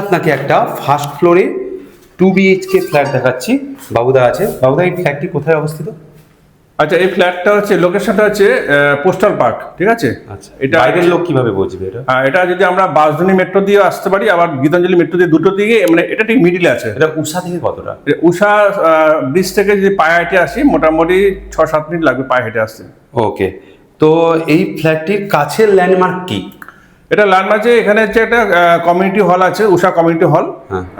আপনাকে একটা ফার্স্ট ফ্লোরে 2 BHK ফ্ল্যাট দেখাচ্ছি। বাবুদা আছে। বাবুদা, এই ফ্ল্যাটটি কোথায় অবস্থিত? আচ্ছা, এই ফ্ল্যাটটা হচ্ছে লোকেশনটা হচ্ছে পোস্টাল পার্ক, ঠিক আছে? আচ্ছা, এটা বাইরের লোক কিভাবে বুঝবে এটা? এটা যদি আমরা বাসধানী মেট্রো দিয়ে আসতে পারি, আবার গীতাঞ্জলি মেট্রো দিয়ে, দুটো দিকে, মানে এটা ঠিক মিডিলে আছে। এটা উষা থেকে কতটা? উষা ব্রিজ থেকে যদি পায়ে হেঁটে আসি, মোটামুটি 6-7 মিনিট লাগবে পায়ে হেঁটে আসতে। ওকে, তো এই ফ্ল্যাটটির কাছের ল্যান্ডমার্ক কি? এটা লালমার্চে এখানে হচ্ছে একটা কমিউনিটি হল আছে, উষা কমিউনিটি হল।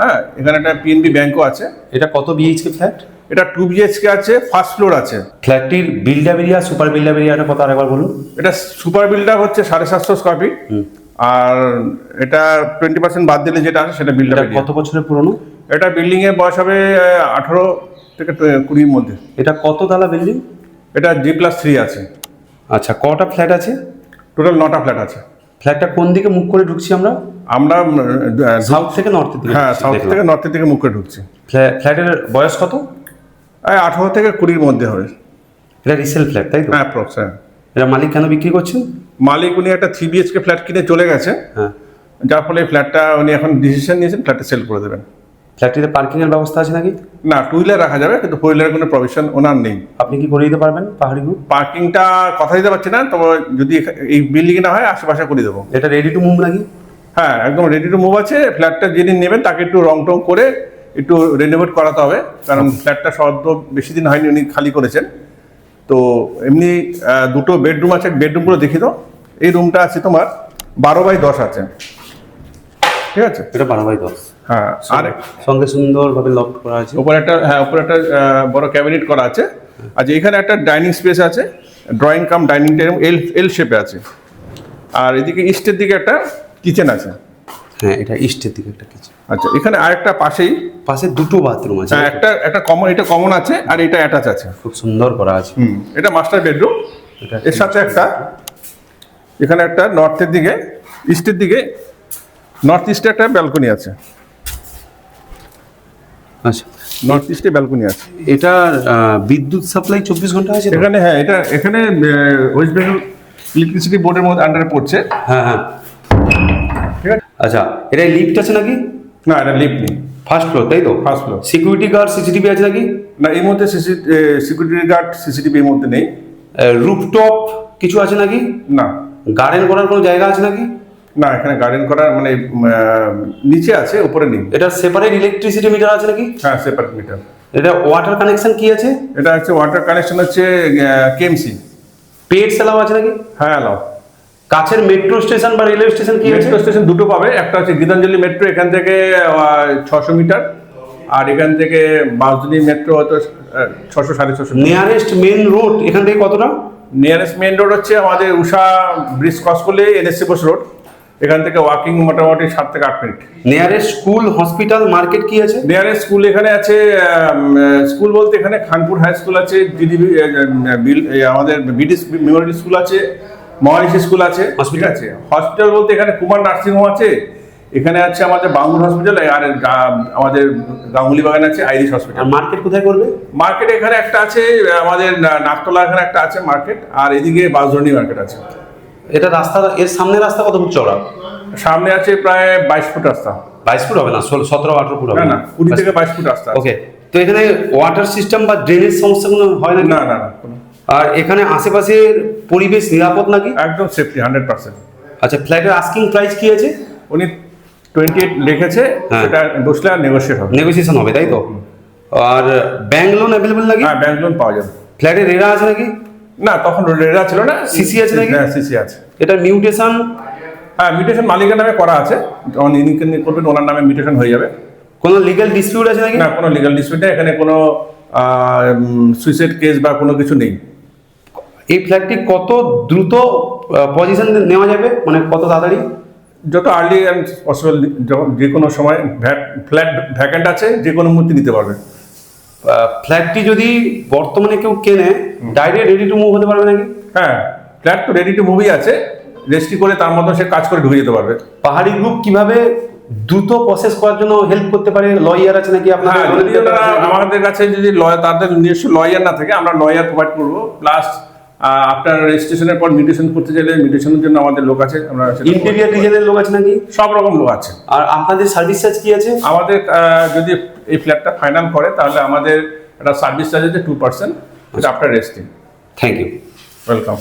হ্যাঁ, এখানে একটা পিএনবি ব্যাংকও আছে। এটা কত BHK ফ্ল্যাট? এটা 2 BHK আছে, ফার্স্ট ফ্লোর আছে। ফ্ল্যাটটির বিল্ডার এরিয়া, সুপার বিল্ডার এরিয়াটা কত আরেকবার বলুন? এটা সুপার বিল্ডার হচ্ছে 750 স্কোয়ার ফিট, আর এটা 20% বাদ দিলে যেটা আছে সেটা বিল্ডার। কত বছরের পুরনো? এটা বিল্ডিং এর বয়স হবে 18 থেকে 20 মধ্যে। এটা কত তলা বিল্ডিং? এটা G+3 আছে। আচ্ছা, কটা ফ্ল্যাট আছে? টোটাল 9টা ফ্ল্যাট আছে। ফ্ল্যাটটা কোন দিকে মুখ করে ঢুকছি আমরা? আমরা সাউথ থেকে নর্থের দিকে? হ্যাঁ, সাউথ থেকে নর্থের দিকে মুখ করে ঢুকছি। ফ্ল্যাটের বয়স কত? 18 থেকে 20 মধ্যে হবে। এটা রিসেল ফ্ল্যাট, তাই তো? হ্যাঁ, অ্যাপ্রক্স। হ্যাঁ, এটা মালিক কেন বিক্রি করছেন? মালিক উনি একটা 3 BHK ফ্ল্যাট কিনে চলে গেছে, হ্যাঁ, যার ফলে ফ্ল্যাটটা উনি এখন ডিসিশন নিয়েছেন ফ্ল্যাটটা সেল করে দেবেন। ফ্ল্যাটটিতে পার্কিং এর ব্যবস্থা আছে নাকি? না, 2 হুইলার রাখা যাবে, কিন্তু 4 হুইলারের কোনো প্রভিশন ওনার নেই। আপনি কি করে দিতে পারবেন পাহাড়ি গ্রুপ? পার্কিংটা কথা দিতে পারছি না, তবে যদি এই বিল্ডিং না হয় আশেপাশে করে দেবো। এটা রেডি টু মুভ নাকি? হ্যাঁ, একদম রেডি টু মুভ আছে। ফ্ল্যাটটা যিনি নেবেন তাকে একটু রং টং করে একটু রেনোভেট করাতে হবে, কারণ ফ্ল্যাটটা সদ্য বেশি দিন হয়নি, উনি খালি করেছেন। তো এমনি দুটো বেডরুম আছে, বেডরুমগুলো দেখি তো। এই রুমটা আছে তোমার 12x10 আছে, ঠিক আছে? এটা 12x10। হ্যাঁ, আর সঙ্গে সুন্দরভাবে লক করা আছে। উপরে একটা বড় ক্যাবিনেট করা আছে। আচ্ছা, এখানে একটা ডাইনিং স্পেস আছে, ড্রয়িং কাম ডাইনিং টেবিল এল শেপে আছে। আর এদিকে ইস্টের দিকে একটা কিচেন আছে। হ্যাঁ, এটা ইস্টের দিকে একটা কিচেন। আচ্ছা, এখানে আরেকটা পাশে দুটো বাথরুম আছে। হ্যাঁ, একটা কমন, এটা কমন আছে, আর এটা অ্যাটাচ আছে। খুব সুন্দর করা আছে। এটা মাস্টার বেডরুম। এর সাথে এখানে একটা ইস্টের দিকে নর্থ ইস্টে একটা ব্যালকনি আছে। আচ্ছা, নর্থ ইস্টে ব্যালকনি আছে। এটা বিদ্যুৎ সাপ্লাই 24 ঘন্টা আছে এখানে? হ্যাঁ, এখানে ওয়েস্ট বেঙ্গল ইলেকট্রিসিটি বোর্ডের মধ্যে আন্ডারে পড়ছে। হ্যাঁ হ্যাঁ, ঠিক আছে। আচ্ছা, এটা লিফট আছে নাকি? না, এটা লিফট নেই। ফার্স্ট ফ্লোর, তাই তো? First floor. Security guard, CCTV আছে নাকি? না, এই মধ্যে সিকিউরিটি গার্ড, সিসিটিভি এর মধ্যে নেই। রুফটপ কিছু আছে নাকি? না। গার্ডেন করার কোনো জায়গা আছে নাকি? না, এখানে গার্ডেন করার মানে নিচে আছে, উপরে নেই। এটা সেপারেট ইলেকট্রিসিটি মিটার আছে নাকি? হ্যাঁ, সেপারেট মিটার। এটা ওয়াটার কানেকশন কি আছে? এটা হচ্ছে ওয়াটার কানেকশন হচ্ছে কেএমসি। পেট সেলাও আছে নাকি? হ্যাঁ, এলাও। কাছের মেট্রো স্টেশন বা রেলওয়ে স্টেশন কি আছে? মেট্রো স্টেশন দুটো পাবে। একটা হচ্ছে গীতাঞ্জলি মেট্রো, এখান থেকে 600 মিটার, আর এখান থেকে বাসধানী মেট্রো হয়তো 600-650। নিয়ারেস্ট মেন রোড এখান থেকে কতটা? নিয়ারেস্ট মেন রোড হচ্ছে আমাদের উষা ব্রিজ ক্রস করলে NSC বোস রোড, এখান থেকে ওয়াকিং মোটামুটি 7 থেকে 8 minute. Nearest school, hospital, market কি আছে? নিয়ারেস্ট স্কুল এখানে আছে, স্কুল বলতে এখানে খানপুর হাই স্কুল আছে, আমাদের BD মেমোরিয়াল স্কুল আছে, মহারিষি স্কুল আছে। ঠিক আছে। হসপিটাল বলতে এখানে কুমার নার্সিং হোম আছে, এখানে আছে আমাদের বাঙ্গুর হসপিটাল, আর আমাদের গাঙ্গুলি বাগান আছে আইরিশ হসপিটাল। মার্কেট কোথায় করবে? মার্কেট এখানে একটা আছে, আমাদের নাকতলা এখানে একটা আছে মার্কেট, আর এদিকে বাসধর্ণী মার্কেট আছে। এটা রাস্তা, এর সামনে রাস্তা কত ফুট চওড়া? সামনে আছে প্রায় 22 ফুট রাস্তা। 22 ফুট হবে না, 17-18 ফুট হবে? না, 20 থেকে 22 ফুট রাস্তা। ওকে, তো এখানে ওয়াটার সিস্টেম বা ড্রেনেজ সমস্যা কোনো হয় না? না না না, আর এখানে আশেপাশের পরিবেশ নিরাপদ নাকি? একদম সেফটি 100%। আচ্ছা, ফ্ল্যাটের আস্কিং প্রাইস কি আছে? উনি 28 লিখেছে, সেটা বসলে আর নেগোশিয়েট হবে। নেগোসিয়েশন হবে, তাই তো? আর ব্যাংক লোন অ্যাভেলেবল নাকি? হ্যাঁ, ব্যাংক লোন পাওয়া যাবে। ফ্ল্যাটে রেরা আছে নাকি? না, তখন রেরা ছিল না। সিসি আছে নাকি? হ্যাঁ, সিসি আছে। এটা মিউটেশন? হ্যাঁ, মিউটেশন মালিকের নামে করা আছে, যখন ইনি করবেন ওনার নামে মিউটেশন হয়ে যাবে। কোনো লিগ্যাল ডিসপিউট আছে নাকি? না, কোনো লিগ্যাল ডিসপিউট নেই, এখানে কোনো সুইসাইড কেস বা কোনো কিছু নেই। এই ফ্ল্যাটটি কত দ্রুত পজিশন নেওয়া যাবে, মানে কত তাড়াতাড়ি? যত আর্লি অ্যান্ড পসিবল, যে কোনো সময় ফ্ল্যাট ভ্যাকেন্ট আছে, যে কোনো মুহূর্তে নিতে পারবে। ফ্ল্যাটটি যদি বর্তমানে কেউ কেনে, ডাইরেক্ট রেডি টু মুভ হতে পারবে নাকি? হ্যাঁ, ফ্ল্যাট তো রেডি টু মুভই আছে, রেজিস্ট্রি করে তার মতো সে কাজ করে ঢুকে যেতে পারবে। পাহাড়ি গ্রুপ কিভাবে দ্রুত প্রসেস করার জন্য হেল্প করতে পারে? লয়ার আছে নাকি আপনাদের? যদি আমাদের কাছে যদি তাদের নিজস্ব লয়ার না থাকে, আমরা লয়ার প্রোভাইড করবো, প্লাস আপনার রেজিস্ট্রেশনের পর মিউটেশন করতে চাইলে মিউটেশনের জন্য আমাদের লোক আছে, আমরা সেটা করে- ইন্টেরিয়ার ডিজাইনের লোক আছে নাকি? সব রকম লোক আছে। আর আপনাদের সার্ভিস চার্জ কি আছে? আমাদের যদি এই ফ্ল্যাটটা ফাইনাল করে তাহলে আমাদের একটা সার্ভিস চার্জ আছে 2%, এটা আপনার রেজিস্ট্রি। Thank you. ওয়েলকাম।